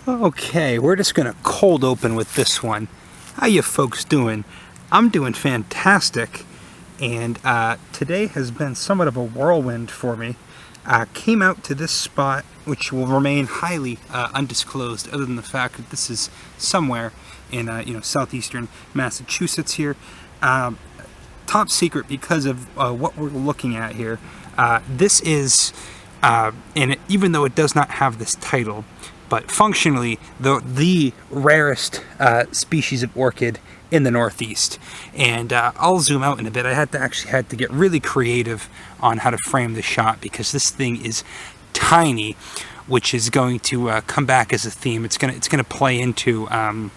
Okay, we're just gonna cold open with this one. How you folks doing? I'm doing fantastic, and today has been somewhat of a whirlwind for me. Came out to this spot, which will remain highly undisclosed, other than the fact that this is somewhere in southeastern Massachusetts here. Top secret because of what we're looking at here. This is, and even though it does not have this title, but functionally the rarest species of orchid in the Northeast. And I'll zoom out in a bit. I had to get really creative on how to frame the shot because this thing is tiny, which is going to come back as a theme. It's gonna play into some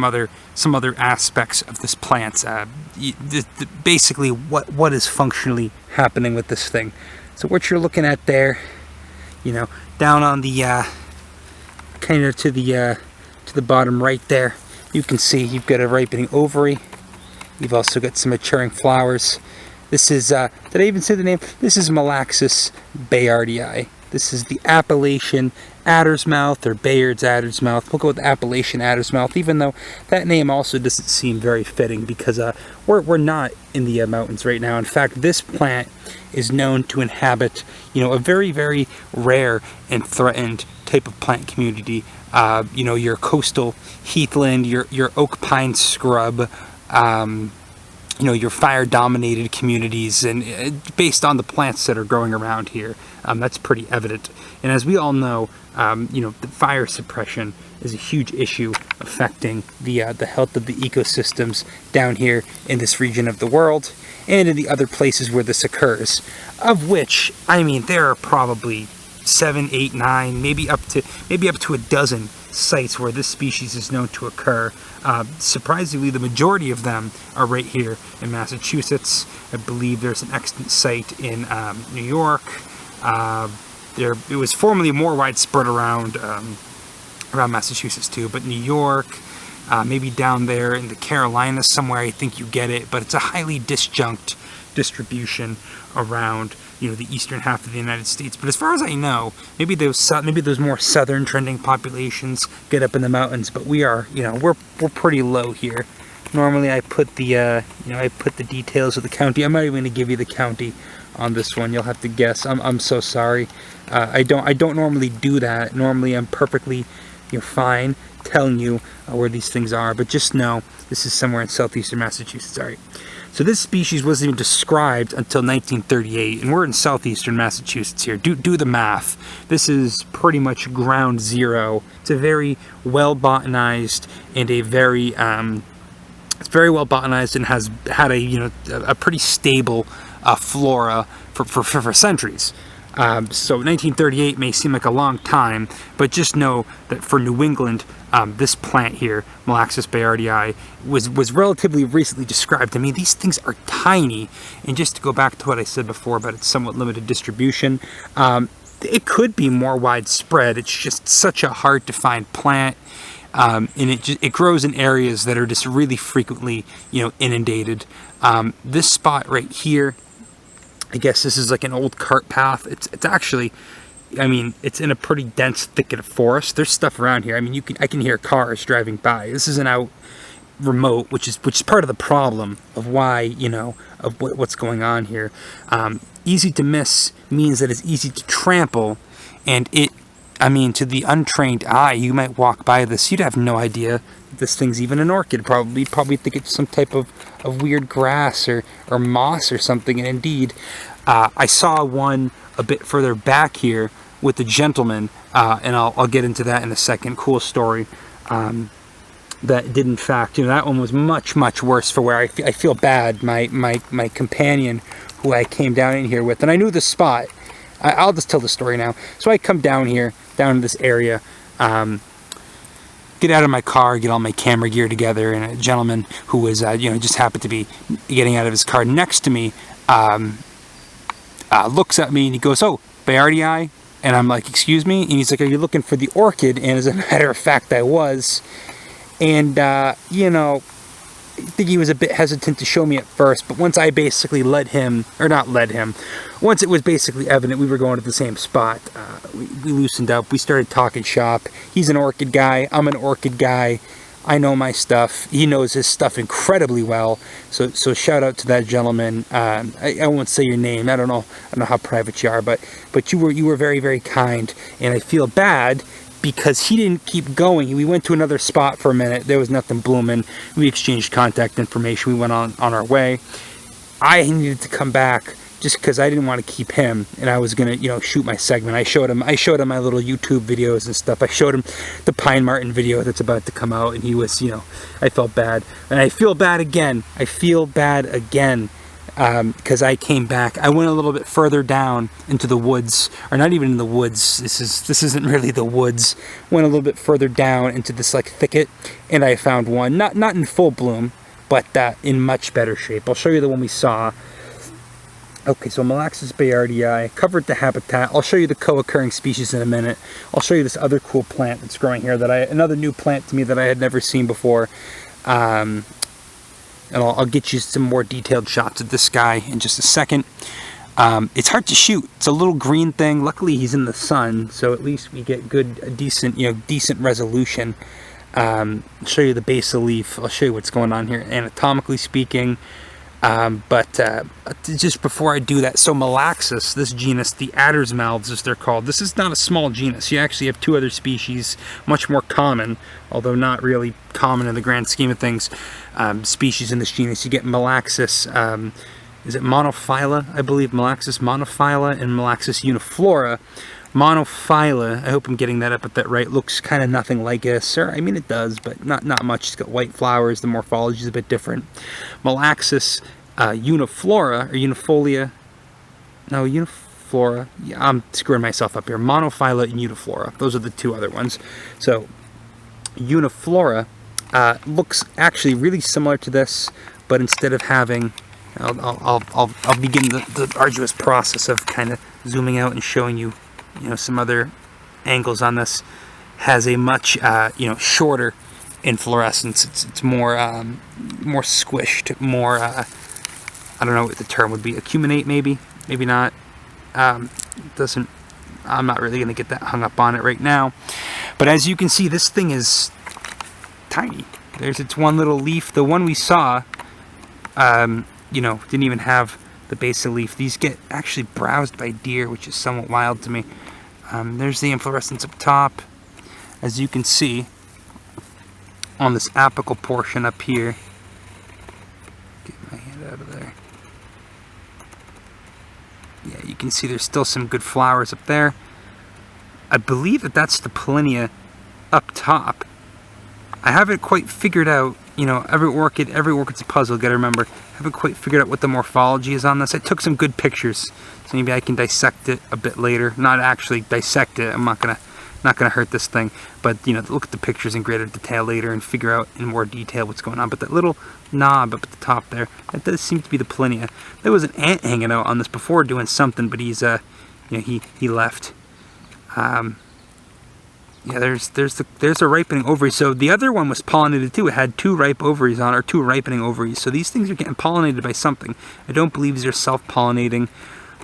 other aspects of this plant. Basically, what is functionally happening with this thing. So what you're looking at there, down on the kind of to the bottom right there, you can see you've got a ripening ovary. You've also got some maturing flowers. This is did I even say the name? This is Malaxis bayardii. This is the Appalachian adder's mouth, or Bayard's adder's mouth. We'll go with Appalachian adder's mouth, even though that name also doesn't seem very fitting because we're not in the mountains right now. In fact, this plant is known to inhabit, a very, very rare and threatened type of plant community. Your coastal heathland, your oak pine scrub, your fire-dominated communities, and based on the plants that are growing around here, that's pretty evident. And as we all know, the fire suppression is a huge issue affecting the health of the ecosystems down here in this region of the world and in the other places where this occurs, of which, there are probably 7, 8, 9, maybe up to a dozen sites where this species is known to occur. Surprisingly, the majority of them are right here in Massachusetts. I believe there's an extant site in New York. It was formerly more widespread around Massachusetts too, but New York, maybe down there in the Carolinas somewhere, I think you get it. But it's a highly disjunct distribution around the eastern half of the United States. But as far as I know, maybe those more southern trending populations get up in the mountains, but we're pretty low here. Normally I put the details of the county. I'm not even going to give you the county on this one. You'll have to guess. I'm so sorry. I don't normally do that. Normally I'm perfectly fine telling you where these things are, but just know this is somewhere in southeastern Massachusetts. All right. So this species wasn't even described until 1938, and we're in southeastern Massachusetts here. Do the math. This is pretty much ground zero. It's a very well botanized and it's very well botanized and has had a pretty stable flora for centuries. So 1938 may seem like a long time, but just know that for New England, this plant here, Malaxis bayardii, was relatively recently described. These things are tiny, and just to go back to what I said before about its somewhat limited distribution, it could be more widespread. It's just such a hard to find plant, and it grows in areas that are just really frequently, inundated. This spot right here, I guess this is like an old cart path. It's actually, it's in a pretty dense thicket of forest. There's stuff around here. I can hear cars driving by. This isn't out remote, which is part of the problem of why, of what's going on here. Easy to miss means that it's easy to trample, and to the untrained eye, you might walk by this, you'd have no idea this thing's even an orchid. Probably think it's some type of weird grass or moss or something. And indeed, I saw one a bit further back here with the gentleman, and I'll get into that in a second. Cool story. That did in fact, that one was much worse for where I feel bad. My companion, who I came down in here with, and I knew the spot. I'll just tell the story now. So I come down here, down to this area, get out of my car, get all my camera gear together, and a gentleman who was, just happened to be getting out of his car next to me, looks at me and he goes, "Oh, bayardii?" And I'm like, "Excuse me?" And he's like, "Are you looking for the orchid?" And as a matter of fact, I was. And, think he was a bit hesitant to show me at first, but once I basically led him, or not led him, once it was basically evident we were going to the same spot, we loosened up. We started talking shop. He's an orchid guy. I'm an orchid guy. I know my stuff. He knows his stuff incredibly well. So shout out to that gentleman. I won't say your name. I don't know how private you are, but you were very, very kind, and I feel bad because he didn't keep going. We went to another spot for a minute. There was nothing blooming. We exchanged contact information. We went on our way. I needed to come back just because I didn't want to keep him, and I was gonna, shoot my segment. I showed him my little YouTube videos and stuff. I showed him the Pine Martin video that's about to come out, and he was, I felt bad, and I feel bad again. Because I came back. I went a little bit further down into the woods, or not even in the woods. This isn't really the woods. Went a little bit further down into this like thicket, and I found one, not in full bloom, but in much better shape. I'll show you the one we saw. Okay, so Malaxis bayardii, covered the habitat. I'll show you the co-occurring species in a minute. I'll show you this other cool plant that's growing here another new plant to me that I had never seen before. And I'll get you some more detailed shots of this guy in just a second. It's hard to shoot. It's a little green thing. Luckily, he's in the sun, so at least we get decent resolution. I'll show you the base of the leaf. I'll show you what's going on here anatomically speaking. But just before I do that, so Malaxis, this genus, the adder's mouths as they're called, this is not a small genus. You actually have two other species, much more common, although not really common in the grand scheme of things, species in this genus. You get Malaxis, is it monophylla? I believe Malaxis monophylla and Malaxis uniflora. Monophylla, I hope I'm getting that epithet right, looks kind of nothing like a sir. I mean, it does, but not much. It's got white flowers. The morphology is a bit different. Malaxis uniflora, or unifolia. No, uniflora. Yeah, I'm screwing myself up here. Monophylla and uniflora. Those are the two other ones. So, uniflora looks actually really similar to this, but instead of having... I'll begin the arduous process of kind of zooming out and showing you, some other angles on this. Has a much, shorter inflorescence. It's more squished, more, I don't know what the term would be, acuminate maybe not. I'm not really going to get that hung up on it right now. But as you can see, this thing is tiny. There's its one little leaf. The one we saw, didn't even have the base of the leaf. These get actually browsed by deer, which is somewhat wild to me. There's the inflorescence up top. As you can see, on this apical portion up here. Get my hand out of there. Yeah, you can see there's still some good flowers up there. I believe that's the pollinia up top. I haven't quite figured out, every orchid's a puzzle, gotta remember. I haven't quite figured out what the morphology is on this. I took some good pictures, so maybe I can dissect it a bit later. Not actually dissect it, I'm not gonna hurt this thing, but look at the pictures in greater detail later and figure out in more detail what's going on. But that little knob up at the top there, that does seem to be the pollinia. There was an ant hanging out on this before doing something, but he's he left. Yeah, there's a ripening ovary. So the other one was pollinated too. It had two ripe ovaries on, or two ripening ovaries. So these things are getting pollinated by something. I don't believe these are self-pollinating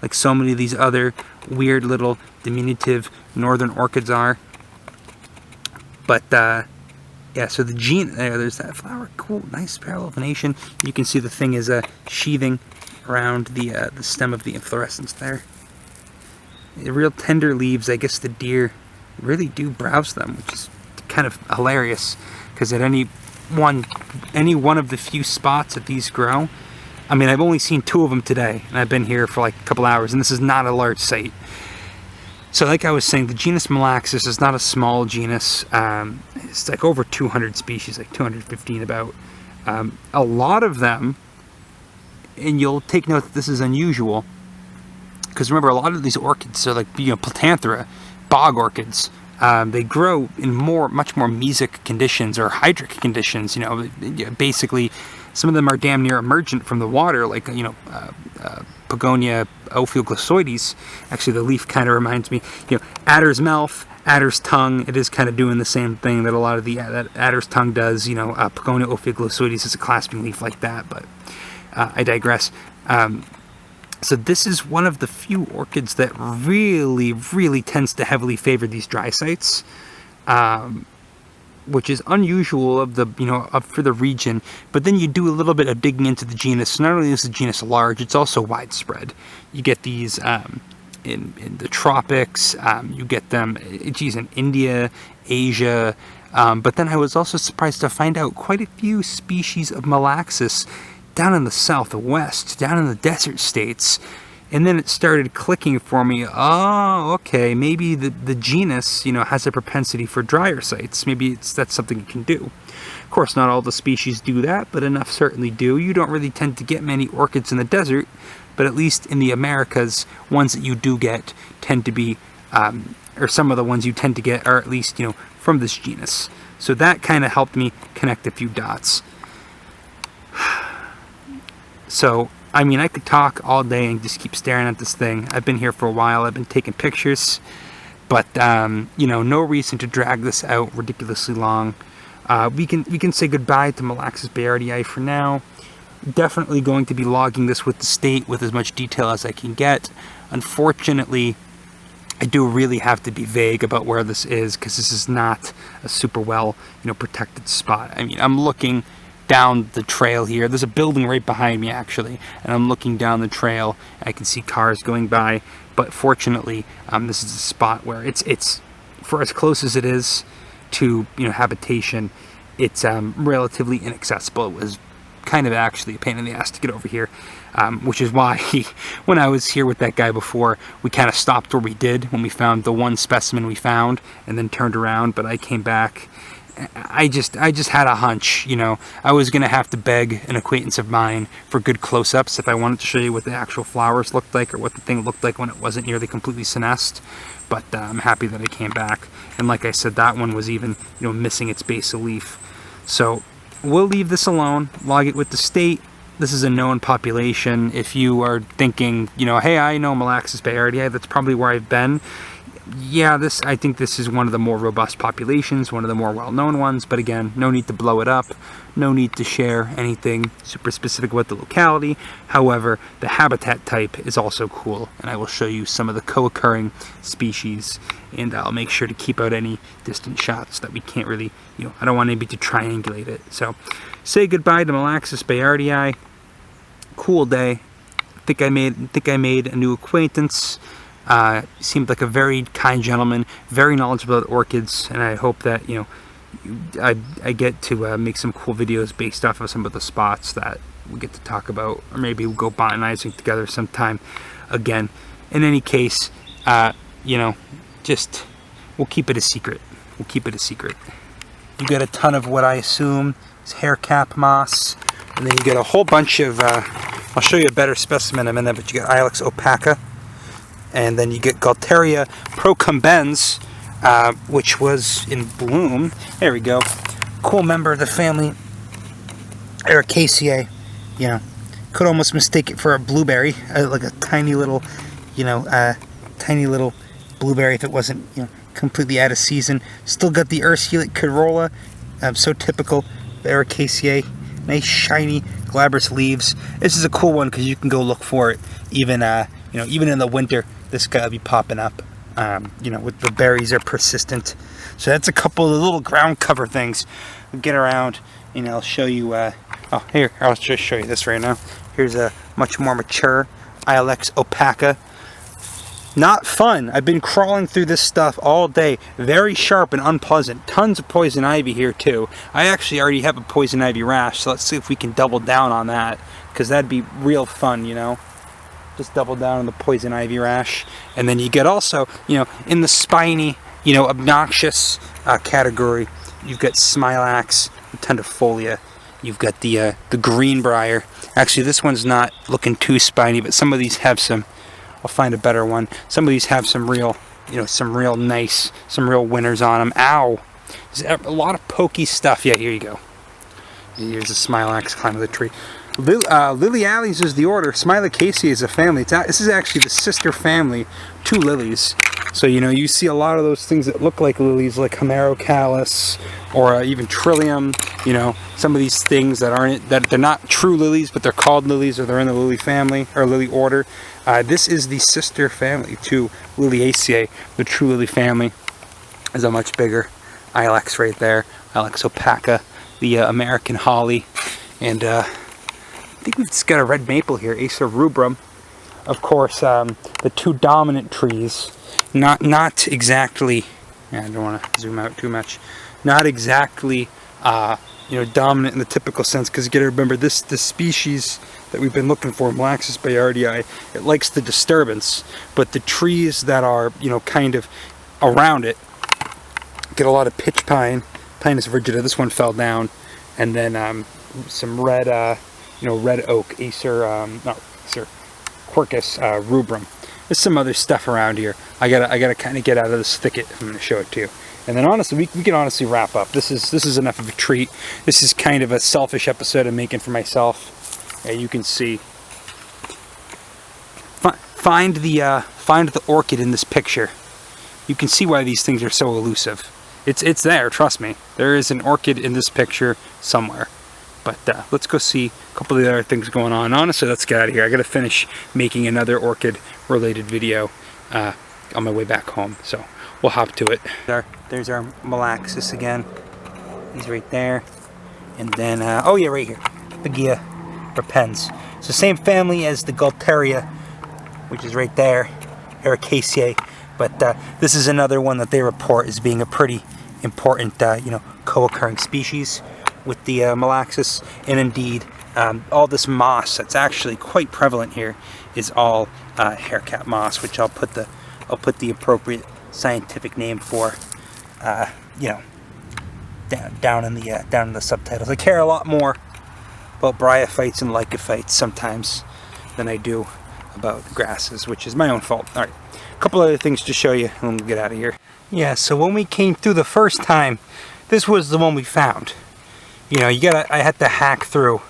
like so many of these other weird little diminutive northern orchids are. But yeah, so the gene there's that flower. Cool, nice parallel venation. You can see the thing is sheathing around the stem of the inflorescence there. Real tender leaves. I guess the deer really do browse them, which is kind of hilarious, because at any one of the few spots that these grow, I mean, I've only seen two of them today, and I've been here for like a couple hours, and this is not a large site. So like I was saying, the genus Malaxis is not a small genus. It's like over 200 species, like 215 about. A lot of them, and you'll take note that this is unusual, because remember, a lot of these orchids are like, Platanthera, bog orchids. They grow in much more mesic conditions or hydric conditions. Basically, some of them are damn near emergent from the water, like Pogonia ophioglossaides. Actually, the leaf kind of reminds me, adder's mouth, adder's tongue. It is kind of doing the same thing that a lot of that adder's tongue does. Pogonia ophioglossaides is a clasping leaf like that, but I digress. So this is one of the few orchids that really, really tends to heavily favor these dry sites, which is unusual of the up for the region. But then you do a little bit of digging into the genus. Not only is the genus large, it's also widespread. You get these in the tropics. You get them, in India, Asia. But then I was also surprised to find out quite a few species of Malaxis down in the southwest, down in the desert states. And then it started clicking for me. Oh, okay, maybe the genus, has a propensity for drier sites. Maybe that's something it can do. Of course, not all the species do that, but enough certainly do. You don't really tend to get many orchids in the desert, but at least in the Americas, ones that you do get tend to be, or some of the ones you tend to get are at least, from this genus. So that kind of helped me connect a few dots. So, I mean, I could talk all day and just keep staring at this thing. I've been here for a while. I've been taking pictures. But, no reason to drag this out ridiculously long. We can say goodbye to Malaxis bayardii for now. Definitely going to be logging this with the state with as much detail as I can get. Unfortunately, I do really have to be vague about where this is, because this is not a super well, protected spot. I mean, I'm looking down the trail here. There's a building right behind me, actually, and I'm looking down the trail. I can see cars going by, but fortunately, this is a spot where it's for as close as it is to habitation, it's relatively inaccessible. It was kind of actually a pain in the ass to get over here, which is why when I was here with that guy before, we kind of stopped where we did when we found the one specimen we found, and then turned around. But I came back. I just had a hunch, I was gonna have to beg an acquaintance of mine for good close-ups if I wanted to show you what the actual flowers looked like, or what the thing looked like when it wasn't nearly completely senesced. But I'm happy that I came back, and like I said, that one was even missing its basal leaf. So we'll leave this alone, log it with the state. This is a known population. If you are thinking, hey, I know Malaxis bayardii, that's probably where I've been. Yeah, I think this is one of the more robust populations, one of the more well-known ones, but again, no need to blow it up, no need to share anything super specific about the locality. However, the habitat type is also cool, and I will show you some of the co-occurring species, and I'll make sure to keep out any distant shots that we can't really, I don't want anybody to triangulate it. So, say goodbye to Malaxis bayardii. Cool day. Think I made a new acquaintance. Seemed like a very kind gentleman, very knowledgeable about orchids, and I hope that I get to make some cool videos based off of some of the spots that we get to talk about, or maybe we'll go botanizing together sometime again. In any case, just we'll keep it a secret. We'll keep it a secret. You get a ton of what I assume is hair cap moss, and then you get a whole bunch of. I'll show you a better specimen in a minute, but you get Ilex opaca. And then you get Galteria procumbens, which was in bloom. There we go. Cool member of the family. Ericaceae. Could almost mistake it for a blueberry, like a tiny little, tiny little blueberry if it wasn't, completely out of season. Still got the ursulate corolla, so typical of Ericaceae. Nice shiny glabrous leaves. This is a cool one because you can go look for it even, even in the winter. This guy will be popping up, with the berries are persistent. So that's a couple of the little ground cover things. We'll get around, I'll show you, here, I'll just show you this right now. Here's a much more mature Ilex opaca. Not fun. I've been crawling through this stuff all day. Very sharp and unpleasant. Tons of poison ivy here too. I actually already have a poison ivy rash, so let's see if we can double down on that, because that'd be real fun, Just double down on the poison ivy rash. And then you get also, in the spiny, obnoxious category, you've got Smilax, tendifolia. You've got the greenbrier. Actually, this one's not looking too spiny, but some of these have some. I'll find a better one. Some of these have some real, some real nice, some real winners on them. Ow! There's a lot of pokey stuff. Yeah, here you go. Here's a Smilax climbing the tree. Liliales is the order. Smilaceae is a family. This is actually the sister family to lilies. So, you know, you see a lot of those things that look like lilies, like Homerocallis or even Trillium. You know, some of these things that aren't, that they're not true lilies, but they're called lilies, or they're in the lily family or lily order. This is the sister family to Liliaceae. The true lily family is a much bigger ilex right there. Ilex opaca, the American holly, and I think we've just got a red maple here, Acer rubrum. Of course, the two dominant trees, not exactly, I don't want to zoom out too much, not exactly you know, dominant in the typical sense, because you got to remember this species that we've been looking for, Malaxis bayardii, it likes the disturbance, but the trees that are, you know, kind of around it get a lot of pitch pine, Pinus rigida. This one fell down, and then some red, you know, red oak, Quercus rubrum. There's some other stuff around here. I gotta kind of get out of this thicket. I'm gonna show it to you. And then honestly, we can honestly wrap up. This is enough of a treat. This is kind of a selfish episode I'm making for myself. You can see. Find the orchid in this picture. You can see why these things are so elusive. It's there, trust me. There is an orchid in this picture somewhere. But let's go see a couple of the other things going on. Honestly, let's get out of here. I gotta finish making another orchid related video on my way back home. So we'll hop to it. There's our Malaxis again. He's right there. And then, oh yeah, right here. Bagia repens. It's the same family as the Galteria, which is right there. Ericaceae. But this is another one that they report as being a pretty important, you know, co-occurring species with the Malaxis. And indeed, all this moss that's actually quite prevalent here is all haircap moss, which I'll put the appropriate scientific name for, you know, down in the subtitles. I care a lot more about bryophytes and lycophytes sometimes than I do about grasses, which is my own fault. All right, a couple other things to show you, and we'll get out of here. Yeah, so when we came through the first time, this was the one we found. You know, I had to hack through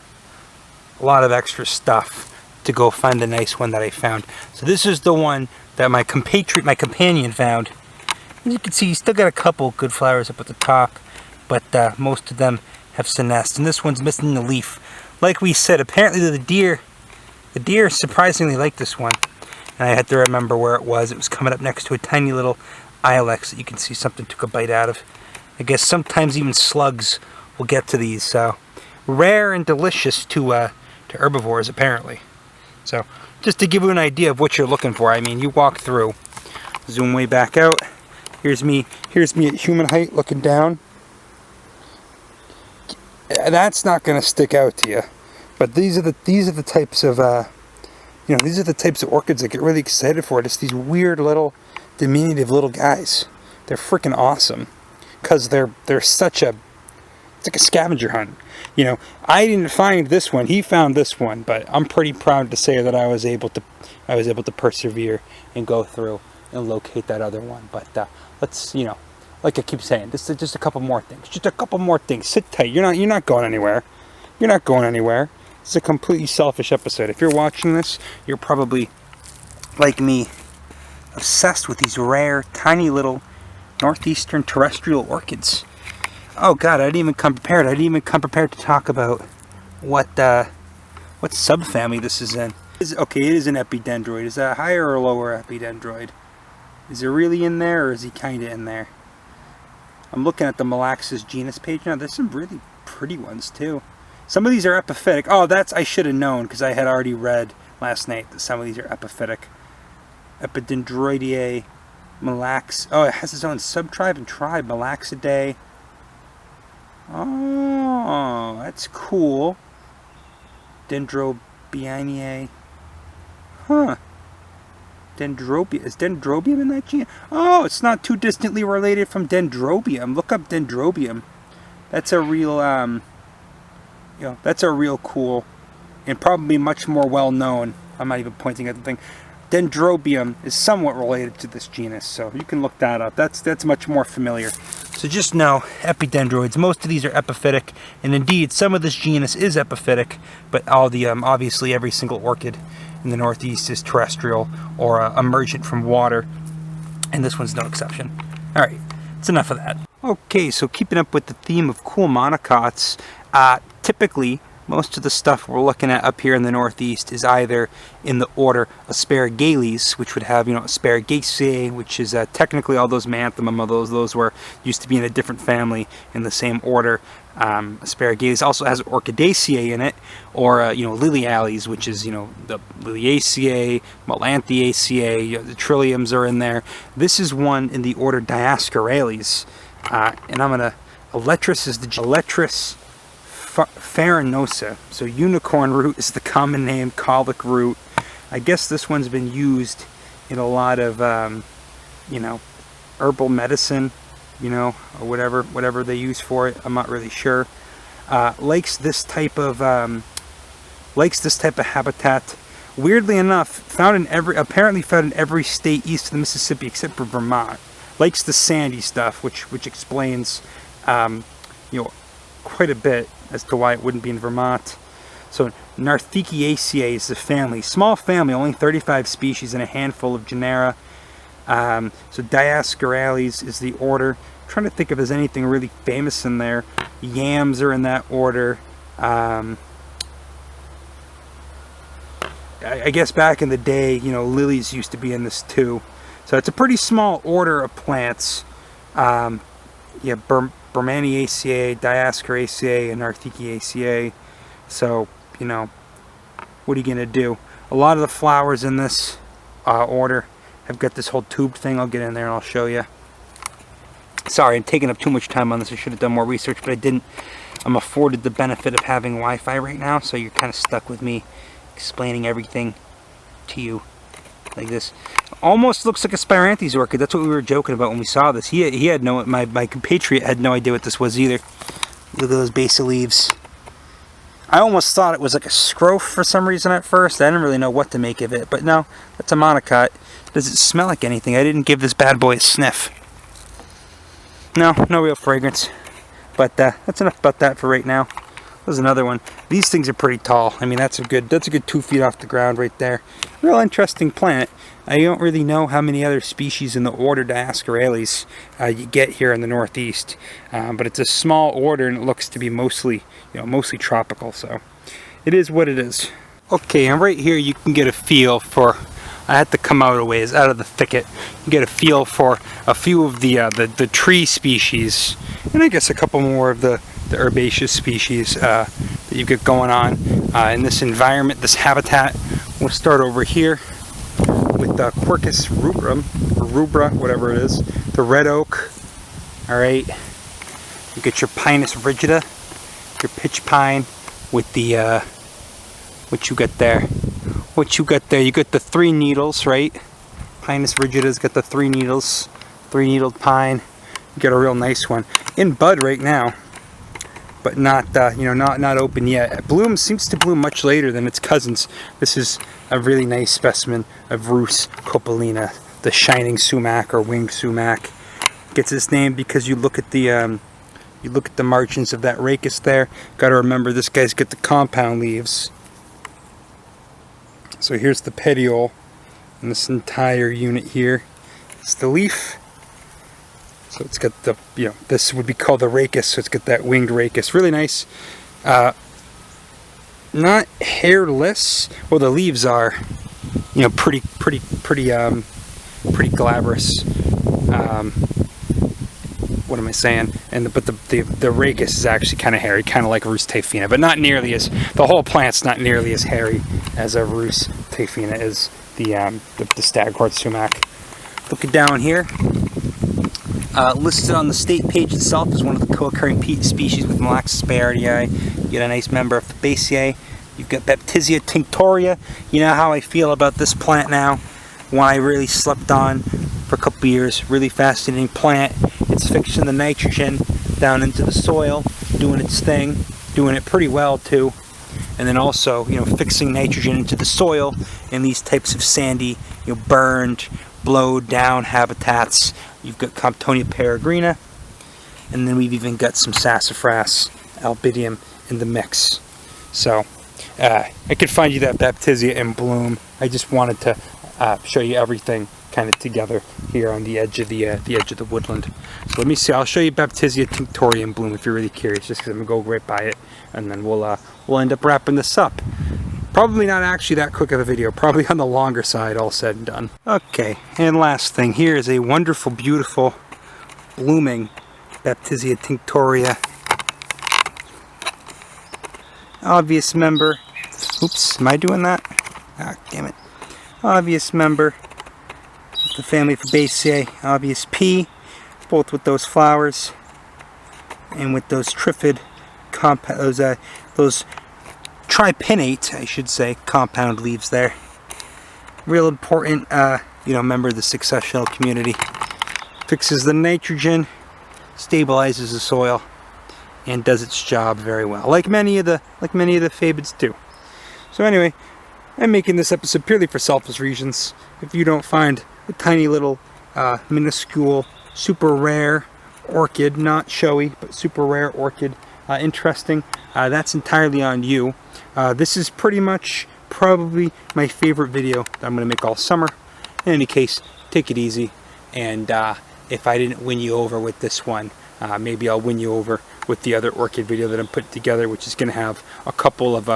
a lot of extra stuff to go find the nice one that I found. So this is the one that my companion found. As you can see, he's still got a couple good flowers up at the top, but most of them have senesced, and this one's missing the leaf. Like we said, apparently the deer surprisingly like this one, and I had to remember where it was. It was coming up next to a tiny little ilex that you can see something took a bite out of. I guess sometimes even slugs will get to these, so rare and delicious to herbivores apparently. So just to give you an idea of what you're looking for, I mean, you walk through, zoom way back out. Here's me at human height looking down. That's not going to stick out to you, but these are the types of you know, these are the types of orchids I get really excited for. Just these weird little diminutive little guys. They're freaking awesome because they're such a, it's like a scavenger hunt. You know, I didn't find this one. He found this one, but I'm pretty proud to say that I was able to persevere and go through and locate that other one. But let's, you know, like I keep saying, just a couple more things. Just a couple more things. Sit tight. You're not going anywhere. You're not going anywhere. It's a completely selfish episode. If you're watching this, you're probably like me, obsessed with these rare, tiny little northeastern terrestrial orchids. Oh God, I didn't even come prepared. I didn't even come prepared to talk about what subfamily this is in. Okay, it is an epidendroid. Is that a higher or lower epidendroid? Is it really in there, or is he kind of in there? I'm looking at the Malaxis genus page now. There's some really pretty ones too. Some of these are epiphytic. Oh, I should have known because I had already read last night that some of these are epiphytic. Epidendroideae, Malax. Oh, it has its own subtribe and tribe. Malaxidae. Oh, that's cool. Dendrobiinae. Huh. Dendrobium. Is Dendrobium in that gene? Oh, it's not too distantly related from Dendrobium. Look up Dendrobium. That's a real, you know, that's a real cool and probably much more well known. I'm not even pointing at the thing. Dendrobium is somewhat related to this genus, so you can look that up. That's much more familiar. So just know, epidendroids, most of these are epiphytic, and indeed some of this genus is epiphytic, but all the obviously every single orchid in the Northeast is terrestrial or emergent from water, and this one's no exception. All right, that's enough of that. Okay, so keeping up with the theme of cool monocots, typically most of the stuff we're looking at up here in the Northeast is either in the order Asparagales, which would have, Asparagaceae, which is technically all those Manthemum, although those were used to be in a different family in the same order. Asparagales also has Orchidaceae in it, or Liliales, which is the Liliaceae, Melanthiaceae, the Trilliums are in there. This is one in the order Dioscorales, and I'm gonna. Elytris is the Elytris farinosa. So unicorn root is the common name, colic root. I guess this one's been used in a lot of herbal medicine, or whatever they use for it. I'm not really sure. Likes this type of habitat. Weirdly enough, apparently found in every state east of the Mississippi except for Vermont. Likes the sandy stuff, which explains quite a bit as to why it wouldn't be in Vermont. So Narthechiaceae is the family. Small family, only 35 species and a handful of genera. So Dioscorales is the order. I'm trying to think if there's anything really famous in there. Yams are in that order. I guess back in the day, lilies used to be in this too. So it's a pretty small order of plants. Bromaniaceae, Dioscoraceae, and Narthechiaceae. So, what are you going to do? A lot of the flowers in this order have got this whole tube thing. I'll get in there and I'll show you. Sorry, I'm taking up too much time on this. I should have done more research, but I didn't. I'm afforded the benefit of having Wi-Fi right now, so you're kind of stuck with me explaining everything to you like this. Almost looks like a Spiranthes orchid. That's what we were joking about when we saw this. He had my compatriot had no idea what this was either. Look at those base leaves. I almost thought it was like a scrofe for some reason at first. I didn't really know what to make of it, but no, that's a monocot. Does it smell like anything? I didn't give this bad boy a sniff. No real fragrance. But that's enough about that for right now. There's another one. These things are pretty tall. I mean, that's a good 2 feet off the ground right there. Real interesting plant. I don't really know how many other species in the order Dioscorales you get here in the Northeast, but it's a small order and it looks to be mostly tropical. So it is what it is. Okay, and right here you can get a feel for. I had to come out a ways, out of the thicket, and get a feel for a few of the tree species, and I guess a couple more of the herbaceous species that you've got going on in this environment, this habitat. We'll start over here with the Quercus rubrum, or rubra, whatever it is, the red oak. All right, you get your Pinus rigida, your pitch pine with the what you got there. You got the 3 needles, right? Pinus rigida's got the 3 needles, 3-needled pine. You got a real nice one in bud right now, but not not open yet. Bloom seems to bloom much later than its cousins. This is a really nice specimen of Rus copalina, the shining sumac or winged sumac. Gets its name because you look at the margins of that rachis there. Got to remember this guy's got the compound leaves. So here's the petiole, and this entire unit here is the leaf. So it's got the, this would be called the rachis, so it's got that winged rachis. Really nice. Not hairless. Well, the leaves are, pretty glabrous. What am I saying? But the rachis is actually kind of hairy, kind of like Rus tayfina, but not nearly as, the whole plant's not nearly as hairy as a Rus tayfina is, the staghorn sumac. Looking down here, listed on the state page itself is one of the co-occurring species with Malaxis bayardii. You get a nice member of Fabaceae. You've got Baptisia tinctoria. You know how I feel about this plant now. One I really slept on for a couple of years. Really fascinating plant. It's fixing the nitrogen down into the soil, doing its thing, doing it pretty well too. And then also, fixing nitrogen into the soil in these types of sandy, burned, blowed down habitats. You've got Comptonia peregrina. and then we've even got some sassafras, albidium in the mix. So I could find you that Baptisia in bloom. I just wanted to show you everything kind of together here on the edge of the woodland. So let me see. I'll show you Baptisia tinctoria in bloom if you're really curious, just because I'm gonna go right by it, and then we'll end up wrapping this up. Probably not actually that quick of a video, probably on the longer side, all said and done. Okay, and last thing, here is a wonderful, beautiful, blooming Baptisia tinctoria. Obvious member. Oops, am I doing that? Ah, damn it. Obvious member of the family Fabaceae, obvious P, both with those flowers and with those triphid those tripinnate, I should say, compound leaves there. Real important, member of the successional community. Fixes the nitrogen, stabilizes the soil, and does its job very well, like many of the fabids do. So anyway, I'm making this episode purely for selfish reasons. If you don't find a tiny little minuscule, super rare orchid, not showy, but super rare orchid interesting, that's entirely on you. This is pretty much probably my favorite video that I'm going to make all summer. In any case, take it easy, and if I didn't win you over with this one, maybe I'll win you over with the other orchid video that I'm putting together, which is going to have a couple of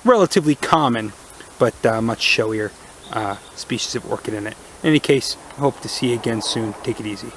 relatively common but much showier species of orchid in it. In any case, I hope to see you again soon. Take it easy.